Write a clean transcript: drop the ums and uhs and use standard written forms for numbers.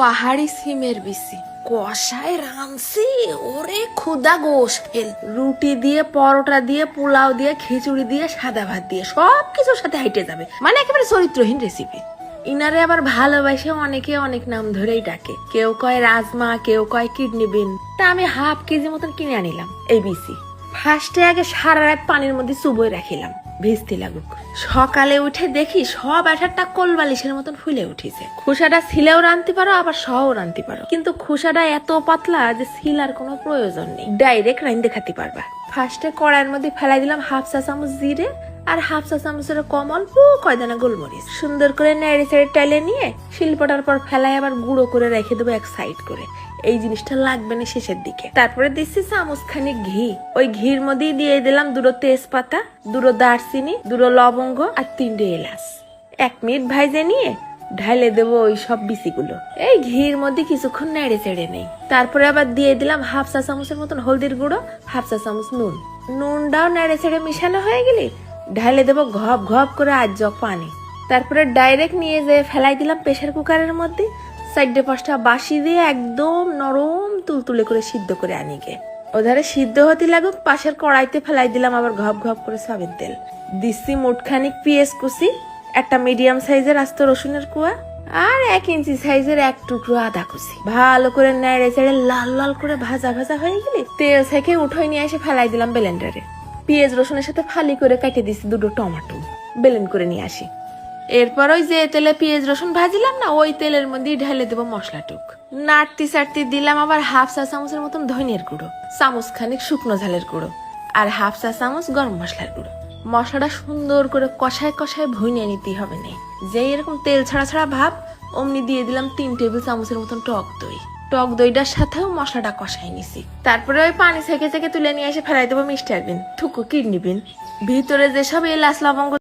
পাহাড়ি সিমের বিসি কষায় রাঁধছি। ওরে খুদা গোশ ফেল, রুটি দিয়ে, পরোটা দিয়ে, পোলাও দিয়ে, খিচুড়ি দিয়ে, সাদা ভাত দিয়ে সবকিছুর সাথে হাইটে যাবে, মানে একেবারে চরিত্রহীন রেসিপি। ইনারে আবার ভালোবাসে অনেকে অনেক নাম ধরেই ডাকে, কেউ কয় রাজমা, কেউ কয় কিডনি বিন। তা আমি হাফ কেজি মতন কিনে আনিলাম এই বিসি। ফার্স্টে আগে সারা রাত পানির মধ্যে চুবোই রাখিলাম ভিজতে লাগুক। সকালে উঠে দেখি সব আঠারটা কোল বালিশের মতন ফুলে উঠেছে। খোসাটা ছিলেও রানতে পারো, আবার সহও রানতে পারো, কিন্তু খোসাটা এত পাতলা যে ছিলার কোনো প্রয়োজন নেই, ডাইরেক্ট রাইন্দে খাতে পারবা। ফার্স্টে কড়াইয়ের মধ্যে ফেলাই দিলাম হাফ চা চামচ জিরে আর হাফ চা চামচের কম অল্প কয়দানা গোলমরিচ। সুন্দর করে নেড়ে চেড়ে টাইলে নিয়ে শিলপটার পর ফেলাই আবার গুঁড়ো করে রেখে দেবো এক সাইড করে। এই জিনিসটা লাগবে না শেষের দিকে। তারপরে দিচ্ছি চামচ খানিক ঘি। ওই ঘির মধ্যেই দিয়ে দিলাম দুটো তেজপাতা, দুটো দারচিনি, দুটো লবঙ্গ আর 3টে এলাচ। 1 মিনিট ভাইজে নিয়ে ঢালে দেবো ওই সব বিচিগুলো। এই ঘির মধ্যে কিছুক্ষণ নেড়ে চেড়ে নেই। তারপরে আবার দিয়ে দিলাম হাফ চা চামচের মতন হলদির গুঁড়ো, হাফ চা চামচ নুন। নুনটাও নেড়ে চেড়ে মিশানো হয়ে গেলে ঢালে দেবো ঘপ ঘপ করে 8 জগ পানি। তারপরে ডাইরেক্ট নিয়ে যেয়ে ফেলাই দিলাম প্রেসার কুকারের মধ্যে। 4-5টা বাসি দিয়ে একদম নরম তুলতুলে করে সিদ্ধ করে আনিগে। ওধারে সিদ্ধ হতে লাগুক, পাশের কড়াইতে ফেলাই দিলাম আবার ঘপ ঘপ করে সয়াবিন তেল। দিচ্ছি মুঠখানিক পেঁয়াজ কুচি, একটা মিডিয়াম সাইজের আস্ত রসুনের কোয়া, আর 1 ইঞ্চি সাইজের 1 টুকরো আদা কুচি। ভালো করে নেড়ে চেড়ে লাল লাল করে ভাজা ভাজা হয়ে গেলে তেল থেকে উঠোয় নিয়ে এসে ফেলাই দিলাম ব্লেন্ডারে। পেঁয়াজ রসুনের সাথে ফালি করে কেটে দিচ্ছি 2টো টমেটো, ব্লেন্ড করে নিয়ে আসি। এরপর ওই যে তেলে পেঁয়াজ রসুন ভাজিলাম না, ওই তেলের মধ্যে ঢেলে দেবো মশলাটুক। নাড়তি চাড়তি দিলাম আবার হাফ চা চামচের মতন ধনিয়ার গুঁড়ো, চামচ খানিক শুকনো ঝালের গুঁড়ো, আর হাফ চা চামচ গরম মশলার গুঁড়ো। মশলাটা সুন্দর করে কষায় কষায় ভুইনিয়ে নিতেই হবে না। যেই এরকম তেল ছাড়া ছাড়া ভাব, অমনি দিয়ে দিলাম 3 টেবিল চামচের মতন টক দই। টক দইটার সাথেও মশলাটা কষাই নিছি। তারপরে ওই পানি থেকে তুলে নিয়ে এসে ফেলাই দেবো মিষ্টার বিন, থুকু কিডনি বিন, ভিতরে যেসব এলাচ লবঙ্গ